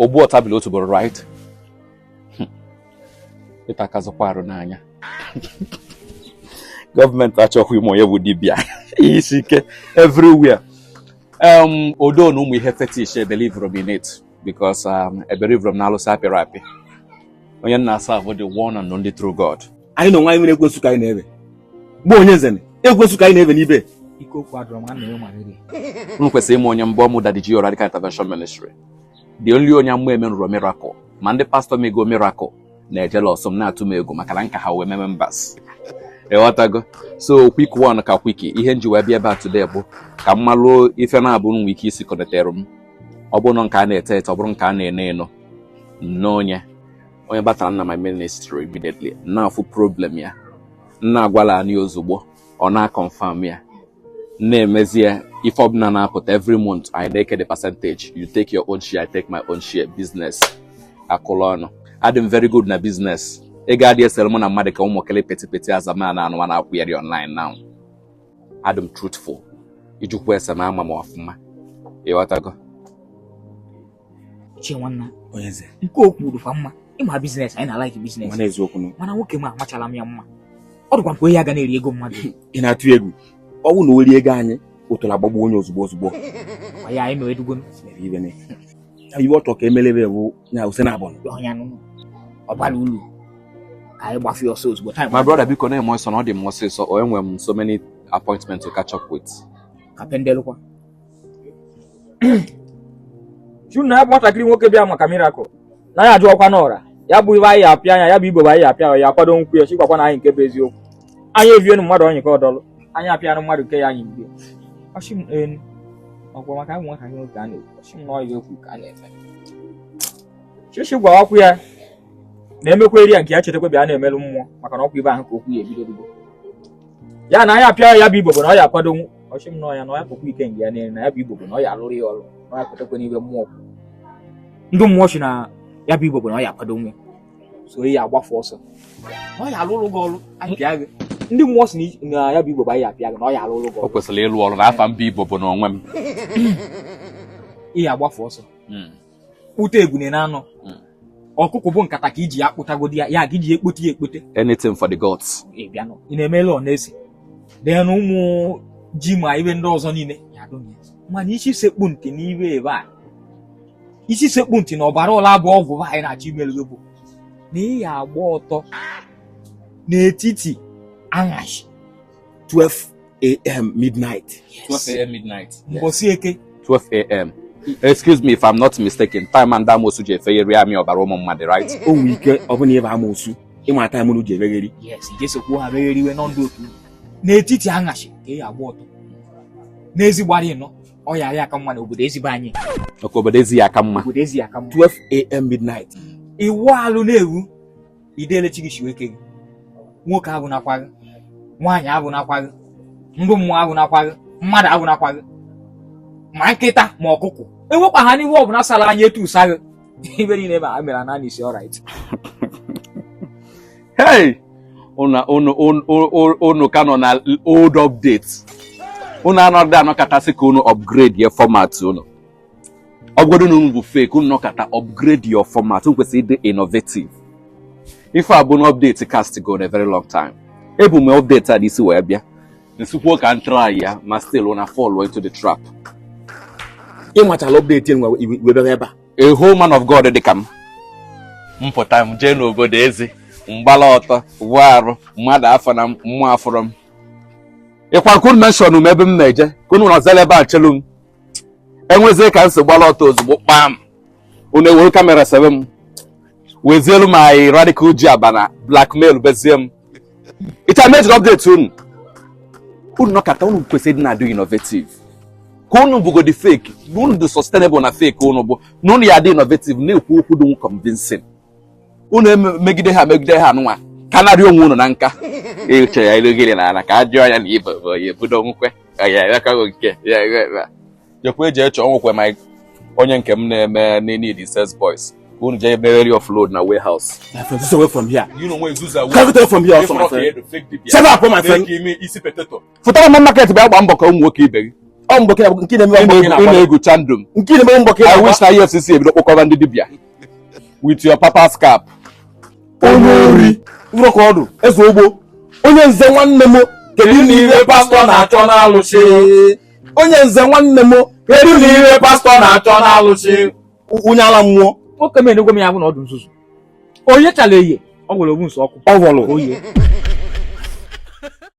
Obu tabilo to be right. It akazokwaru n'anya. Government achọghị ụmụ ya bụ dibia. Isike everywhere. Although no we have fetish believe in it because I believe from Nalo Sapi Rapi. Onye na-asa for the one and only true God. I know why we ekwensu ka na-ebe. Bụ onye nzene. Ekwensu ka na-ebe n'ibe. Iko kwadro ma na mariri. Nkwesị ime onye mbọ mụ that the Radical Intervention Ministry. The only onye mmụ eme nrọ miracle. Ma ndị pastor mego miracle na-ejele ọsọm na-atụ m ego maka na nka ha wee members. Ewatago. So quick one ka quickie. Ihe nji wee bịa ebe a today bụ ka mmalụ ife na-abụ nwe ike isi connectere m. Ọ bụ nọ nke a na-ete ete, ọ bụrụ nke a na-ene eno. N'onye batara na my ministry immediately. Na afụ problem ya. Na agwala anyị ozugbo. Ọ na-confirm ya. Na-emezi ya ife ọbụla na-apụta every month I take the percentage. You take your own share, I take my own share. Business akụlụ ọnụ. Adịm very good na business. Ega adị esel mụ na mmadụ ka ụmụ kele peti azama na anụ na-akwụ yari online now. Adịm truthful. Ijukwu ese ma ama m ọfụma. Ịghọtago? Chinwanna. Onyeze. Nke okwu dị fa mma. Ịma business, anyị na like business. Mana eziokwu nụ. Mana nwoke m amachala m ya mma. Ọ dịkwa nke onye aga na-eri ego mmadụ. Ị na-atụ egwu. Ọ bụ na ori ego anyị otola gbagbu onye ozugbo. Ya anyị mewe dugo. Ibe ne. Iwe ọtọ ka emelebe bụ na ose na abọ. Ọnya nụ. Ọbara ulu. I gbafu your souls, but my brother biko na emo so no dey must say so o enwe so many appointments to catch up with. Kapendelo kwa. Juna hapo atakiri nwoke bịa maka miracle. Na ya ajụọkwa n'ọra. Ya bụ iwe anyị apịa anya, ya bụ igbo anyị apịa ya kwado nkwu ya chikwakwa na anyị nke bụ eziokwu. Anyị evienu mmadụ onye ka ọdọlụ. Anyị apịa na mmadụ nke ya anyị mgbe. Ọshim en. Ọgwa maka nwa ka nwoke a na-ekwu. Ọshim na ọyị ekwu ka a na-efe. Chichi gwa ọkụ ya. Na-emekwa eri nke ya chetakwa bịa na-emelụ mmụọ maka na ọkwa ibe ahụ ka okwu ya ebido dugo. Ya na ya apịa ya bụ igbo bụ na ọ ya akwado ọchịm na ya na ya pụkwa ike nge ya na ya bụ igbo bụ na ọ ya alụrụ ya ọrụ na ya kwetakwa n'ibe mmụọ. Ndị mmụọ chi na ya bụ igbo bụ na ọ ya akwado nwe. So ya agbafu ọsọ. Na ọ ya alụrụ gị ọrụ apịa gị. Ndị mmụọ si na ya bụ igbo bụ anyị apịa gị na ọ ya alụrụ gị ọrụ. O kwesịrị ịlụ ọrụ na afa mba igbo bụ na onwe m. Ị agbafu ọsọ. Ute egune na anọ. Ọkụkụ bụ nkata ka iji akpụtagodi ya ga iji ekpote ya ekpote. Anything for the gods. Ị bịa nọ. Ị na-emele ọ na-ese. Then ụmụ ji ma ibe ndị ọzọ niile ya donye. Mana isi sekpu ntị n'ibe ebe a. Isi sekpu ntị na ọbara ọla bụ ọgwụ anyị na-achọ imelu bụ. Na ị agba ọtọ n'etiti anyashi 12 a.m. midnight. 12 a.m. midnight. Mbosi eke. 12 a.m. Excuse me if I'm not mistaken. Time and Damosu Jefeyeri Ami Obaroma Madi, right? O wike ọ bụ na ebe amosu. Ịma time unu je ebegheri. Yes, ijesokwu ha begheriwe nọ ndụ otu. N'etiti anyashi ka ị agba ọtọ. N'ezigbo anyị nọ. Ọ ya ya aka mma na obodo ezigbo anyị. Obodo ezi ya aka mma. Obodo ezi ya aka mma. 12 a.m. midnight. Iwu alụ na-ewu. Idele chigishi weke gị. Nwoke agụ nakwa gị. Nwaanyị agụ nakwa gị. Ndị mmụọ agụ nakwa gị. Mmadụ agụ nakwa gị. Ma nkịta ma ọkụkọ. Enwekwa ha n'iwu ọbụla sala anyị etu ụsagị. Ibe niile ma mere na n'isi alright. Hey! Unu ka nọ na old updates. Unu anọdụ anọkọtasị ka unu upgrade your format unu. Ọgwụgodu na unu bụ fake, unu nọkọta upgrade your format. Unu kwesịrị ịdị innovative. Ife abụ na update cast go a very long time. Ebu m update a n'isi wee bịa. Nsikwu ka try ya, ma still una fall into the trap. Ịmachala update enwe webe ebe a. A whole man of God dị ka m. Mpụta m jee n'obodo eze, mgbala ọtọ, warụ, mmadụ afọ na mmụọ afọrọ m. Ịkwa kun mention m ebe m na-eje, kunu na ọzọ ebe a chelu m. Enwezie ka nsi gbala ọtọ ozugbo kpam. Unu ewere kamera sebe m. Wezielu ma anyị radical ji abana blackmail bezie m. It's a major update unu. Unu nọkata unu kwesịrị na do innovative. Unu bugo the fake, unu the sustainable na fake unu bụ. Unu ya dị innovative na-ekwu okwu dị convincing. Unu megide ha nwa. Ka narị onwe unu na nka. Eche ya ilegere na ana ka ajọ ya na ibe ya budo nkwe. Ya ka nke. Ya. Jekwe je chọ nwekwe my onye nke m na-eme need sales boys. Unu je bury offload na warehouse. My friend, this away from here. You know when Zuza Can't get from here also, my friend. Shut up, my friend. Give me easy potato. Futaba market be agba mbọ ka ụmụ nwoke ibe gị. ọ mbọ nke na-eme mbọ ị na-egocha ndụ m. nke na-eme mbọ I wish na EFCC ebido kpọkọba ndị dibịa with your papa's cap. onye ori ụrọ ka ọdụ eze ogbo onye nze nwanne m kedu n'ihe pastọ na-achọ n'alụsị onye nze nwanne m kedu n'ihe pastọ na-achọ n'alụsị onye ala mmụọ nwoke m enegwe m ya bụ na ọdụ nzuzu onye chala eye ọ gwere ogbu nsọ ọkụ ọ vọlụ oye